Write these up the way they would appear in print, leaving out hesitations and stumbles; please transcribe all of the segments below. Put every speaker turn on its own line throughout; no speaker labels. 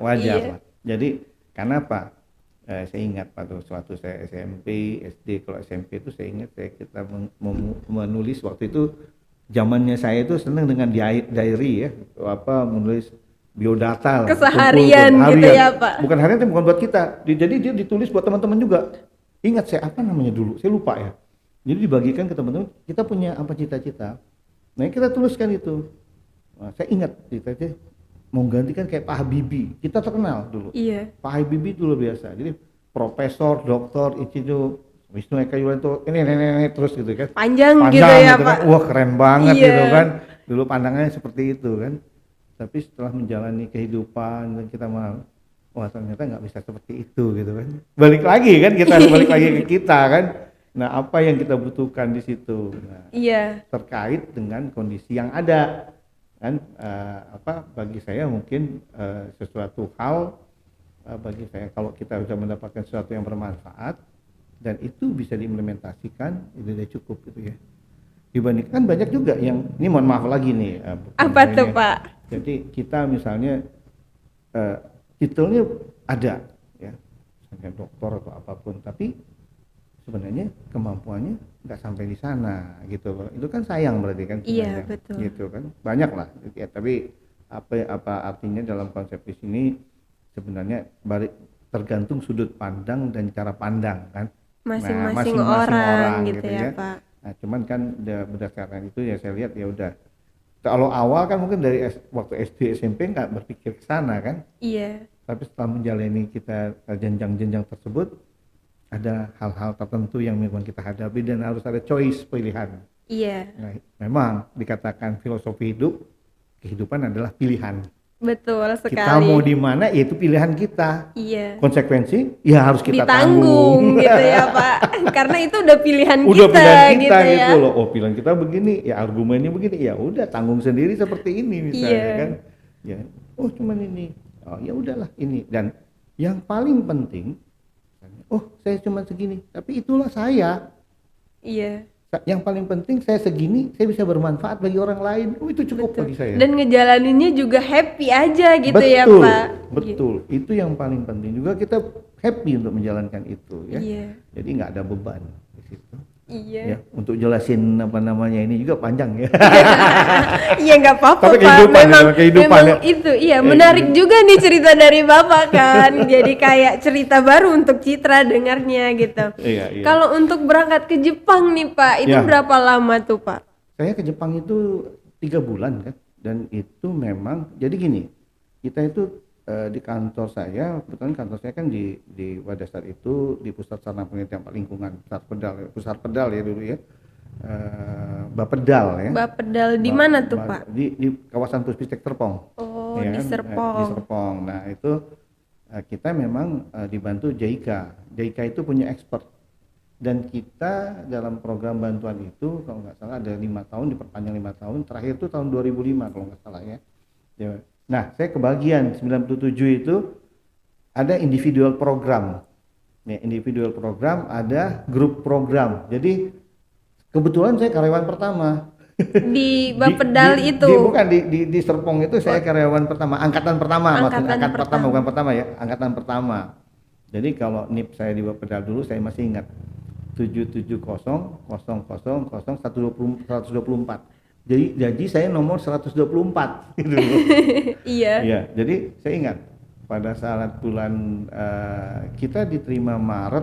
wajar
Iya.
lah. Jadi karena apa? Saya ingat pada suatu saya SMP, SD, kalau SMP itu saya ingat kita menulis waktu itu zamannya saya itu senang dengan diary ya, menulis biodata lah, kumpulkan
Keseharian gitu
harian,
ya, Pak.
bukan harian tapi bukan buat kita, jadi dia ditulis buat teman-teman juga. Ingat saya apa namanya dulu, saya lupa ya. Jadi dibagikan ke teman-teman, kita punya apa cita-cita, nah kita tuliskan itu. Nah, saya ingat cita-cita mau gantikan kayak Pak Habibie, kita terkenal dulu.
Iya.
Pak Habibie itu luar biasa, jadi profesor, doktor, itu Wisnu Eka Yuwanto, ini terus gitu kan.
Panjang gitu
Panjang
ya,
gitu kan,
Pak.
wah keren banget
Iya.
gitu kan. Dulu pandangannya seperti itu kan. Tapi setelah menjalani kehidupan dan kita mau, wah ternyata nggak bisa seperti itu gitu kan. Balik lagi kan kita balik lagi ke kita kan. Nah apa yang kita butuhkan di situ. Nah,
Iya.
terkait dengan kondisi yang ada kan, bagi saya mungkin sesuatu hal bagi saya kalau kita bisa mendapatkan sesuatu yang bermanfaat dan itu bisa diimplementasikan itu sudah cukup gitu ya. Dibandingkan banyak juga yang ini mohon maaf lagi nih,
Apa tuh, Pak?
jadi kita misalnya titelnya ada ya, misalnya dokter atau apapun, tapi sebenarnya kemampuannya nggak sampai di sana gitu loh. Itu kan sayang berarti kan sebenarnya.
Iya, betul.
Gitu kan banyak lah ya, tapi apa artinya dalam konsep di sini sebenarnya tergantung sudut pandang dan cara pandang kan.
Masing-masing
Masing-masing
orang gitu ya, Pak.
Nah cuman kan berdasarkan itu ya saya lihat ya udah, kalau awal kan mungkin dari waktu SD SMP nggak berpikir ke sana kan.
Iya.
Tapi setelah menjalani kita jenjang-jenjang tersebut, ada hal-hal tertentu yang memang kita hadapi dan harus ada choice, pilihan.
Iya.
Nah, memang dikatakan filosofi hidup, kehidupan adalah pilihan.
Betul sekali.
Kita mau di mana, ya itu pilihan kita.
Iya.
Konsekuensi, ya harus kita
ditanggung
tanggung.
gitu ya, Pak. Karena itu udah pilihan
Udah
kita,
pilihan kita
gitu ya.
loh. Oh pilihan kita begini, ya argumennya begini, ya udah tanggung sendiri seperti ini misalnya
Iya.
kan. Ya, oh cuman ini, oh ya udahlah ini. Dan yang paling penting, oh saya cuma segini, tapi itulah saya.
Iya.
Yang paling penting saya segini, saya bisa bermanfaat bagi orang lain. Oh itu cukup bagi saya.
Dan ngejalaninnya juga happy aja gitu
betul,
ya, Pak.
Betul, itu yang paling penting juga, kita happy untuk menjalankan itu ya.
Iya.
Jadi nggak ada beban di situ.
Iya.
Ya, untuk jelasin apa namanya ini juga panjang ya.
Iya nggak apa-apa,
Tapi
Pak.
kehidupan
Memang,
ya, kehidupan
memang
ya.
itu iya menarik juga nih cerita dari Bapak kan. Jadi kayak cerita baru untuk Citra dengarnya gitu.
Iya.
Kalau untuk berangkat ke Jepang nih, Pak, itu
Ya.
berapa lama tuh, Pak?
Saya ke Jepang itu 3 bulan kan, dan itu memang jadi gini, kita itu di kantor saya, kebetulan kantor saya kan di pada saat itu di Pusat Sarana Penelitian Lingkungan, pusat pedal ya dulu ya, Bapedal ya.
Bapedal di mana tuh, Pak?
Di kawasan Puspitek Serpong.
Oh,
Ya
di
kan?
Serpong.
Di Serpong. Nah itu kita memang dibantu JICA. JICA itu punya expert. Dan kita dalam program bantuan itu kalau nggak salah ada 5 tahun, diperpanjang 5 tahun, terakhir itu tahun 2005 kalau nggak salah ya. Nah saya kebagian 97 itu ada individual program. Ya, individual program, ada grup program. Jadi kebetulan saya karyawan pertama.
Di Bapedal itu.
Bukan di Serpong itu saya karyawan pertama, angkatan pertama, maksudnya pertama bukan pertama ya, angkatan pertama. Jadi kalau NIP saya di Bapedal dulu saya masih ingat 770000124. Jadi saya nomor 124 gitu.
Iya.
Iya, jadi saya ingat pada saat bulan kita diterima Maret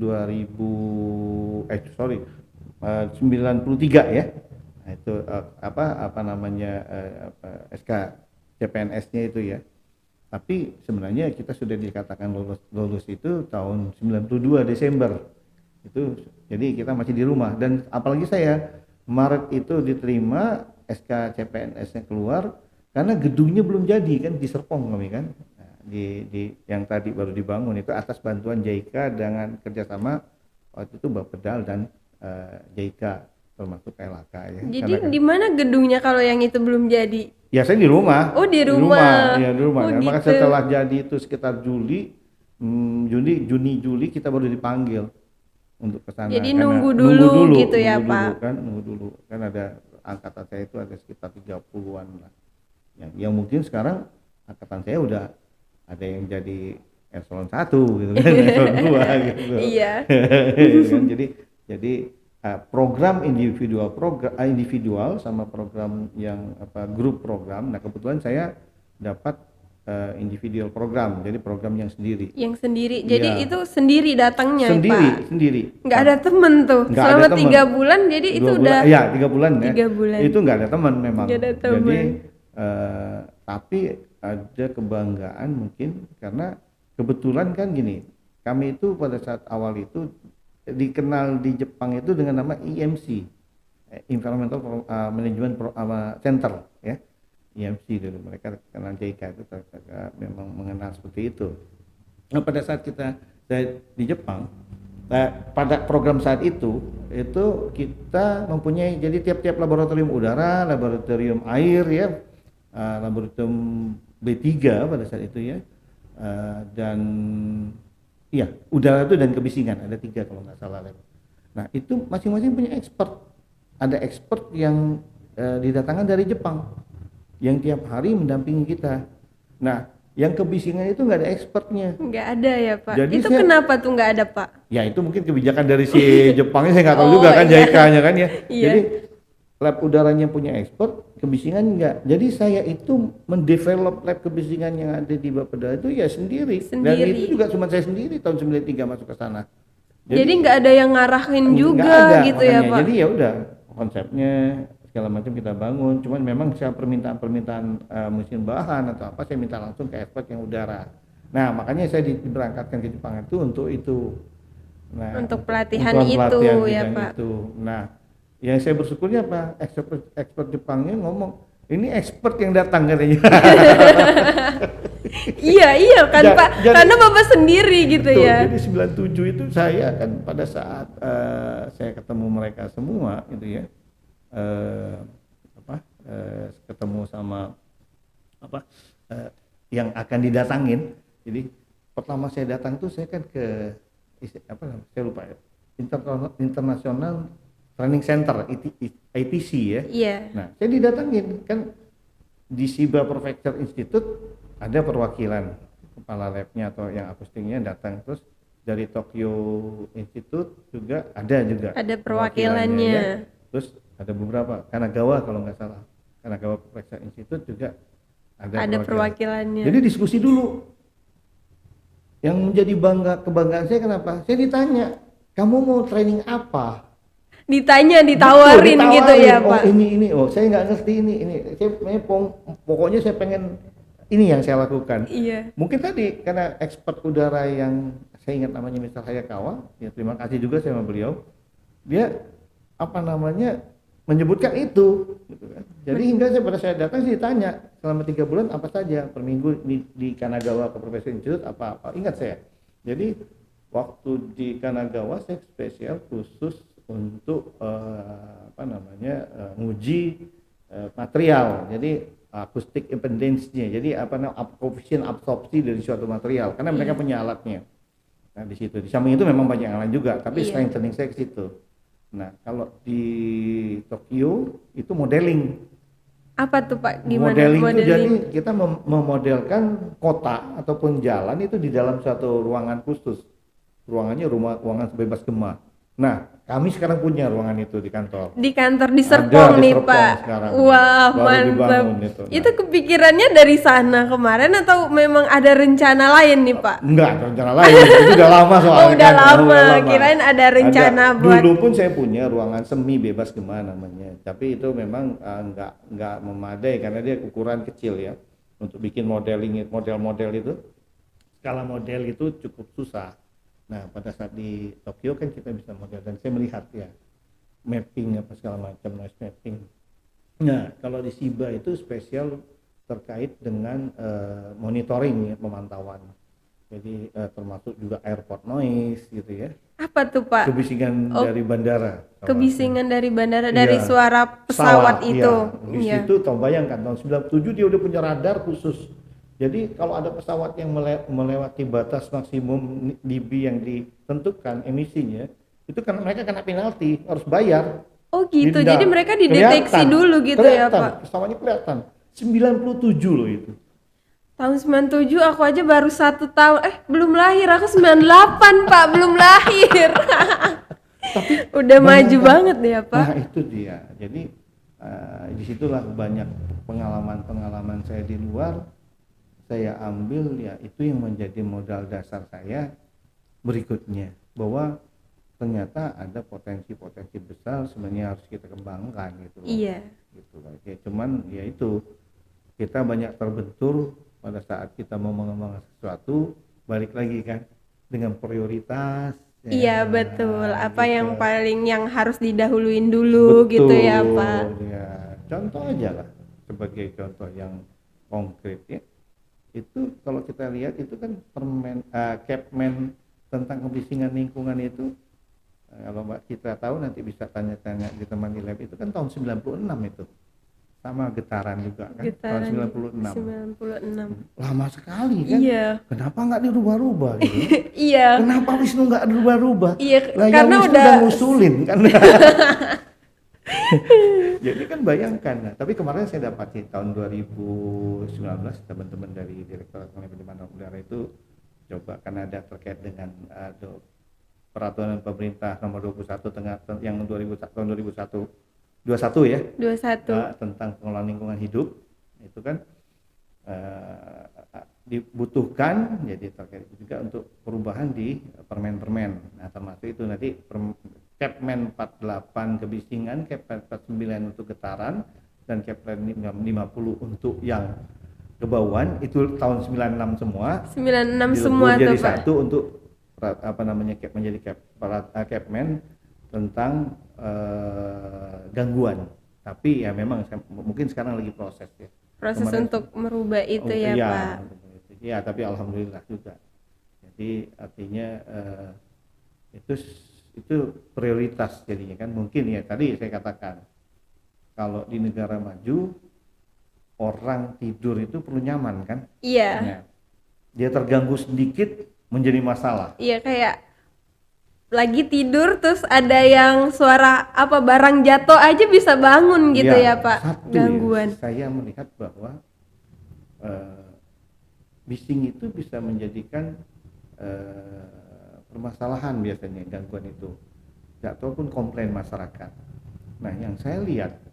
93 ya. Nah, itu apa namanya SK CPNS-nya itu ya. Tapi sebenarnya kita sudah dikatakan lulus itu tahun 92 Desember. Itu jadi kita masih di rumah, dan apalagi saya Maret itu diterima, SK CPNS-nya keluar karena gedungnya belum jadi kan di Serpong kami kan. Nah, di yang tadi baru dibangun itu atas bantuan JICA dengan kerjasama waktu itu Bapedal dan JICA termasuk KLHK ya.
Jadi di mana gedungnya kalau yang itu belum jadi?
Ya saya di rumah.
Oh di rumah.
Ya di rumah.
Oh,
Ya,
gitu.
maka setelah jadi itu sekitar Juni Juli kita baru dipanggil untuk ke sana.
Jadi nunggu dulu gitu ya, Pak.
Nunggu dulu kan ada angkatan saya itu ada sekitar 30-an lah. Yang mungkin sekarang angkatan saya udah ada yang jadi eselon 1 gitu kan, eselon 2 gitu.
Iya.
Kan, jadi program individual sama program yang grup program. Nah, kebetulan saya dapat individual program, jadi program yang sendiri.
Yang sendiri. Jadi
Iya.
itu sendiri datangnya, Pak.
Sendiri.
Nggak ada temen tuh.
Nggak
Selama
ada temen.
3 bulan, jadi itu
2 bulan,
udah
ya 3 bulan ya.
3 bulan.
Itu nggak ada teman memang.
Nggak ada teman.
Jadi tapi ada kebanggaan mungkin karena kebetulan kan gini, kami itu pada saat awal itu dikenal di Jepang itu dengan nama EMC, Environmental Management Center ya. EMC dulu mereka kenal JICA itu memang mengenal seperti itu. Nah, pada saat saya di Jepang, pada program saat itu kita mempunyai, jadi tiap-tiap laboratorium udara, laboratorium air ya, laboratorium B3 pada saat itu ya, dan iya udara itu dan kebisingan ada 3 kalau nggak salah. Nah itu masing-masing punya expert, ada expert yang didatangkan dari Jepang yang tiap hari mendampingi kita. Nah yang kebisingan itu nggak ada expertnya.
Nggak ada ya, Pak.
Jadi
itu kenapa tuh nggak ada, Pak?
Ya itu mungkin kebijakan dari si Jepangnya, saya nggak tahu juga kan,
iya.
JICA-nya kan ya.
Iya.
Jadi lab udaranya punya expert, kebisingan enggak. Jadi saya itu mendevelop lab kebisingan yang ada di Bapeda itu ya sendiri. Dan itu juga cuma saya sendiri tahun 93 masuk ke sana.
Jadi nggak ada yang ngarahin juga
nggak ada,
gitu ya,
makanya.
Pak.
Jadi ya udah konsepnya segala macam kita bangun. Cuman memang saya permintaan mesin bahan atau apa saya minta langsung ke expert yang udara. Nah makanya saya diberangkatkan ke Jepang itu untuk itu. Nah,
untuk pelatihan
untuk
itu ya,
bidang
Pak.
itu. Nah, yang saya bersyukurnya apa? Expert Jepangnya ngomong, ini expert yang datang katanya.
iya kan Pak, karena Bapak sendiri gitu
betul,
ya.
Jadi 97 itu saya kan pada saat saya ketemu mereka semua gitu ya, ketemu sama yang akan didatangin. Jadi pertama saya datang tuh saya kan ke saya lupa ya, International Training Center ITC ya.
Iya.
Nah saya didatangin kan di Shiba Prefecture Institute, ada perwakilan kepala labnya atau yang akustiknya datang, terus dari Tokyo Institute juga ada
perwakilannya
ya. Terus ada beberapa, Kanagawa kalau nggak salah, Kanagawa Prefecture Institute juga ada
perwakilannya.
Jadi diskusi dulu. Yang menjadi kebanggaan saya kenapa? Saya ditanya, kamu mau training apa?
Ditawarin gitu ya, Pak.
Ini, saya nggak ngerti ini. Pokoknya saya pengen ini yang saya lakukan.
Iya.
Mungkin tadi karena expert udara yang saya ingat namanya Mr. Hayakawa, ya terima kasih juga sama beliau. Dia menyebutkan itu. Gitu kan. Jadi hingga pada saya datang saya ditanya selama 3 bulan apa saja per minggu di Kanagawa Professional Institute apa. Ingat saya. Jadi waktu di Kanagawa saya spesial khusus untuk nguji material. Jadi acoustic impedance-nya. Jadi coefficient absorpsi dari suatu material karena mereka punya alatnya. Nah, di situ. Di samping itu memang banyak yang lain juga, tapi strengthening saya ke situ. Nah, kalau di Tokyo itu modeling.
Apa tuh, Pak? Gimana
Modeling itu jadi kita memodelkan kota ataupun jalan itu di dalam suatu ruangan khusus. Ruangannya ruangan bebas gema. Nah, kami sekarang punya ruangan itu di kantor.
Di kantor di Serpong nih, Pak.
Sekarang.
Wah,
baru
mantap.
Itu. Nah.
Itu kepikirannya dari sana kemarin atau memang ada rencana lain nih, Pak?
Enggak, rencana lain. Itu udah lama soalnya.
Udah lama. Kirain ada rencana buat.
Dulu pun saya punya ruangan semi bebas gema namanya. Tapi itu memang enggak memadai karena dia ukuran kecil ya. Untuk bikin model-model itu, skala model itu cukup susah. Nah, pada saat di Tokyo kan kita bisa model dan saya melihat ya mapping apa segala macam, noise mapping. Nah, kalau di Shiba itu spesial terkait dengan monitoring ya, pemantauan. Jadi termasuk juga airport noise gitu ya.
Apa tuh, Pak?
Kebisingan dari bandara.
Kebisingan dari bandara, dari suara pesawat itu.
Iya. Di situ bayangkan tahun 97 dia udah punya radar khusus. Jadi kalau ada pesawat yang melewati batas maksimum dB yang ditentukan emisinya, itu kan mereka kena penalti, harus bayar.
Oh gitu, jadi mereka dideteksi dulu gitu ya, Pak?
Pesawatnya kelihatan, 97 loh itu.
Tahun 97 aku aja baru 1 tahun, belum lahir, aku 98 Pak, belum lahir.
Tapi
Udah maju
bayangkan,
banget deh ya Pak.
nah itu dia. Jadi disitulah banyak pengalaman-pengalaman saya di luar saya ambil, ya itu yang menjadi modal dasar saya berikutnya, bahwa ternyata ada potensi-potensi besar sebenarnya harus kita kembangkan gitu loh.
Iya.
Gitu loh. Ya cuman ya itu, kita banyak terbentur pada saat kita mau mengembangkan sesuatu, balik lagi kan dengan prioritas ya,
Iya betul, apa
gitu.
yang harus didahuluin dulu gitu ya Pak.
Ya contoh aja lah, sebagai contoh yang konkret ya, itu kalau kita lihat itu kan Kepmen tentang kebisingan lingkungan itu, kalau Mbak Citra tahu nanti bisa tanya-tanya di teman di lab, itu kan tahun 96 itu, sama getaran juga kan, tahun
Getaran
96.
96.
Lama sekali kan.
Iya.
Kenapa nggak dirubah-rubah gitu?
Iya.
Kenapa Wisnu nggak dirubah-rubah?
Iya,
Lah ya
karena
Wisnu
udah
ngusulin kan. Jadi kan bayangkan. Nah, tapi kemarin saya dapat di tahun 2019, teman-teman dari Direktorat Pengelolaan Udara itu coba, karena ada terkait dengan peraturan pemerintah nomor 21 yang 2001 21 ya,
21.
tentang pengelolaan lingkungan hidup itu kan dibutuhkan, jadi terkait juga untuk perubahan di permen-permen. Nah termasuk itu nanti Kepmen 48 kebisingan, Kepmen 49 untuk getaran, dan Kepmen 50 untuk yang kebauan, itu tahun 96 semua.
96 semua
jadi
tuh Pak.
satu untuk menjadi Kepmen tentang gangguan. Tapi ya memang mungkin sekarang lagi proses ya.
Proses
Kemarin,
untuk merubah itu ya
iya,
Pak.
Ya tapi alhamdulillah juga. Jadi artinya itu prioritas jadinya kan. Mungkin ya tadi saya katakan, kalau di negara maju orang tidur itu perlu nyaman kan.
Iya.
Nah, dia terganggu sedikit menjadi masalah.
Iya, kayak lagi tidur terus ada yang suara apa barang jatuh aja bisa bangun gitu ya Pak.
Satu
Gangguan.
ya, saya melihat bahwa bising itu bisa menjadikan permasalahan, biasanya gangguan itu ataupun komplain masyarakat. Nah yang saya lihat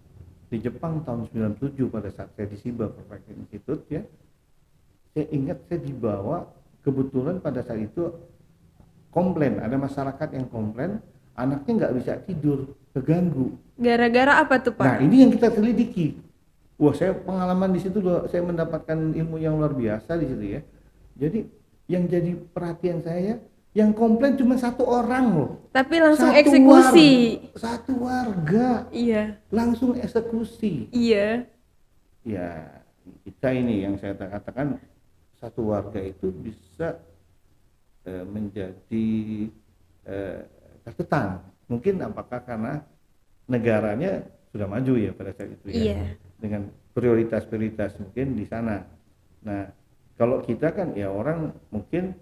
di Jepang tahun 97 pada saat saya di Shiba Perfect Institute ya, saya ingat saya dibawa, kebetulan pada saat itu komplain, ada masyarakat yang komplain anaknya nggak bisa tidur, keganggu.
Gara-gara apa tuh Pak?
Nah ini yang kita selidiki. Wah, saya pengalaman di situ, saya mendapatkan ilmu yang luar biasa di situ ya. Jadi yang jadi perhatian saya, yang komplain cuma satu orang loh.
Tapi langsung eksekusi.
Satu warga.
Iya.
Langsung eksekusi.
Iya.
Ya, kita ini yang saya katakan, satu warga itu bisa menjadi catatan. Mungkin apakah karena negaranya sudah maju ya pada saat itu ya.
Iya.
Dengan prioritas-prioritas mungkin di sana. Nah, kalau kita kan ya orang mungkin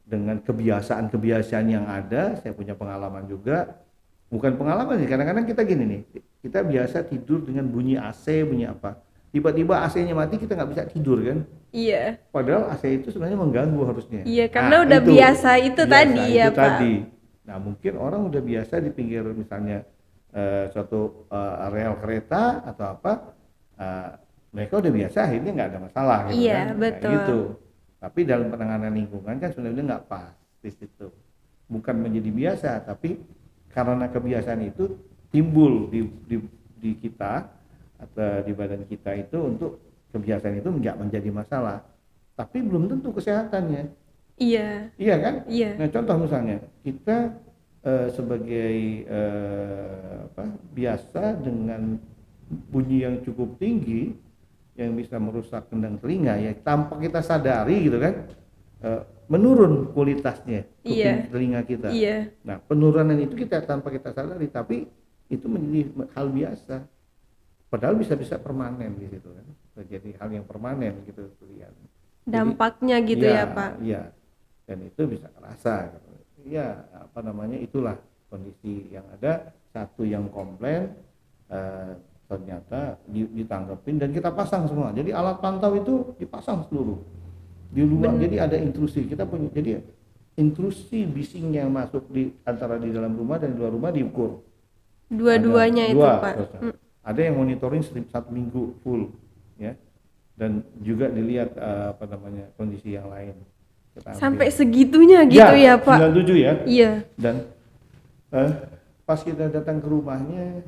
dengan kebiasaan-kebiasaan yang ada, saya punya pengalaman juga, bukan pengalaman sih, kadang-kadang kita gini nih, kita biasa tidur dengan bunyi AC, bunyi apa, tiba-tiba AC-nya mati, kita nggak bisa tidur kan.
Iya.
Padahal AC itu sebenarnya mengganggu harusnya.
Iya, karena udah biasa itu tadi ya Pak.
Nah mungkin orang udah biasa di pinggir misalnya suatu rel kereta atau apa, mereka udah biasa, akhirnya nggak ada masalah gitu
iya,
kan.
betul.
Nah, gitu. Tapi dalam penanganan lingkungan kan sebenarnya nggak pas di situ. Bukan menjadi biasa, tapi karena kebiasaan itu timbul di kita atau di badan kita itu, untuk kebiasaan itu nggak menjadi masalah. Tapi belum tentu kesehatannya.
Iya.
Iya kan?
Iya.
Nah contoh misalnya kita sebagai biasa dengan bunyi yang cukup tinggi yang bisa merusak kendang telinga ya, tanpa kita sadari gitu kan, menurun kualitasnya kuping telinga kita.
Iya.
Nah penurunan itu kita tanpa kita sadari, tapi itu menjadi hal biasa, padahal bisa permanen di situ kan, jadi hal yang permanen gitu lihat
dampaknya gitu ya Pak.
Iya, dan itu bisa terasa gitu. Ya itulah kondisi yang ada. Satu yang komplain ternyata ditanggepin dan kita pasang semua, jadi alat pantau itu dipasang seluruh. di luar. Jadi ada intrusi, kita punya, jadi intrusi bising yang masuk di antara di dalam rumah dan di luar rumah diukur.
Dua-duanya
Ada
itu
dua,
Pak.
terus, ada yang monitoring 1 minggu full ya, dan juga dilihat apa namanya kondisi yang lain. Kita ambil.
Sampai segitunya gitu ya Pak.
97 ya.
Iya.
Dan pas kita datang ke rumahnya,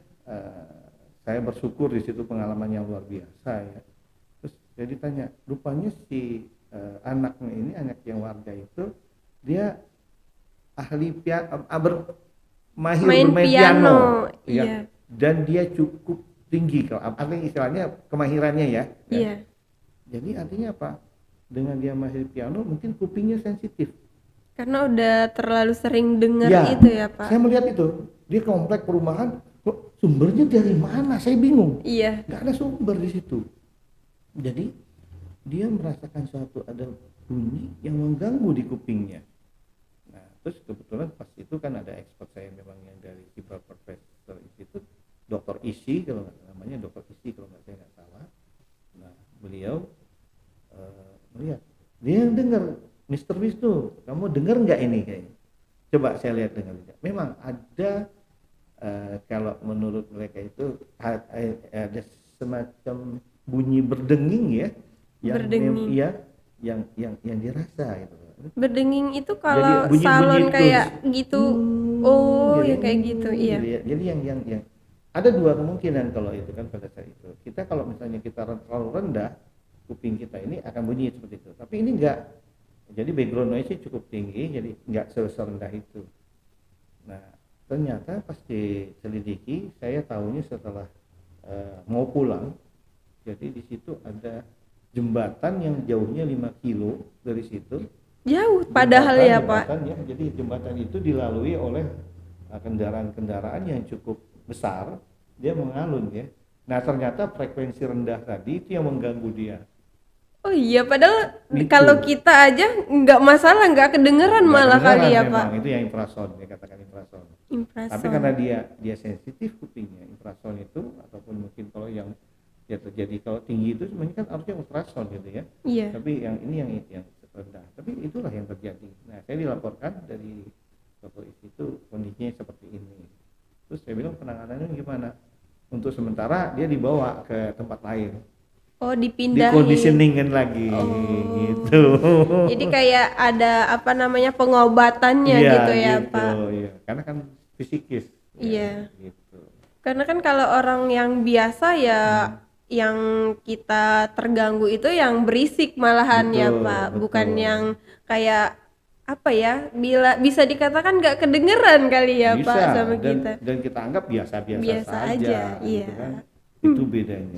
saya bersyukur di situ pengalaman yang luar biasa ya. Terus jadi tanya, rupanya si anaknya ini, anak yang warga itu, dia ahli mahir
Main
bermain
piano,
ya.
iya.
Dan dia cukup tinggi, kalau artinya istilahnya kemahirannya ya.
Iya.
Jadi artinya apa? Dengan dia mahir piano, mungkin kupingnya sensitif.
Karena udah terlalu sering dengar
Ya,
itu ya Pak.
saya melihat itu, dia komplek perumahan, kok sumbernya dari mana? Saya bingung.
Iya.
Nggak ada sumber di situ. Jadi dia merasakan suatu ada bunyi yang mengganggu di kupingnya. Nah, terus kebetulan pas itu kan ada expert saya memang yang dari Cibra Profesor Institute, Dr. Isi kalau nggak namanya, Dr. Isi kalau saya nggak salah. Nah, beliau melihat, dia yang dengar, Mr. Wisnu, kamu dengar nggak ini kayaknya? Coba saya lihat dengar. Memang ada kalau menurut mereka itu ada semacam bunyi berdenging ya, yang dirasa gitu.
Berdenging itu kalau
Jadi bunyi-bunyi
salon
itu,
kayak gitu. Oh,
jadi,
ya kayak gitu. Iya.
Jadi yang ada dua kemungkinan kalau itu kan pada saat itu. Kita kalau misalnya kita terlalu rendah, kuping kita ini akan bunyi seperti itu. Tapi ini enggak. Jadi background noise-nya cukup tinggi, jadi enggak serendah itu. Nah, ternyata pas diselidiki, saya tahunya setelah mau pulang. Jadi di situ ada jembatan yang jauhnya 5 kilo dari situ.
Jauh padahal ya Pak.
Ya, jadi jembatan itu dilalui oleh kendaraan-kendaraan yang cukup besar, dia mengalun ya. Nah, ternyata frekuensi rendah tadi itu yang mengganggu dia.
Oh iya, padahal
Gitu.
kalau kita aja nggak masalah, nggak kedengeran malah kali ya
Memang,
Pak.
itu yang infrasound, dia katakan infrasound.
Infrasound.
Tapi karena dia sensitif kupingnya, infrasound itu, ataupun mungkin kalau yang ya terjadi kalau tinggi itu sebenarnya kan harusnya ultrasound gitu ya.
Iya.
Tapi yang ini yang rendah. Tapi itulah yang terjadi. Nah, saya dilaporkan dari Dr. itu kondisinya seperti ini. Terus saya bilang penanganannya gimana? Untuk sementara dia dibawa ke tempat lain.
Oh, dipindahin.
Dikonditioningin lagi gitu.
Jadi kayak ada apa namanya pengobatannya
Iya,
gitu ya
gitu,
Pak.
Iya. Karena kan fisikis.
Iya.
Ya, gitu.
Karena kan kalau orang yang biasa ya yang kita terganggu itu yang berisik malahan ya
Betul,
Pak,
betul.
bukan yang kayak apa ya, bisa dikatakan nggak kedengeran kali ya
Bisa,
Pak sama
dan,
kita.
dan kita anggap biasa-biasa
Biasa
saja
aja,
gitu
iya.
kan. Itu bedanya.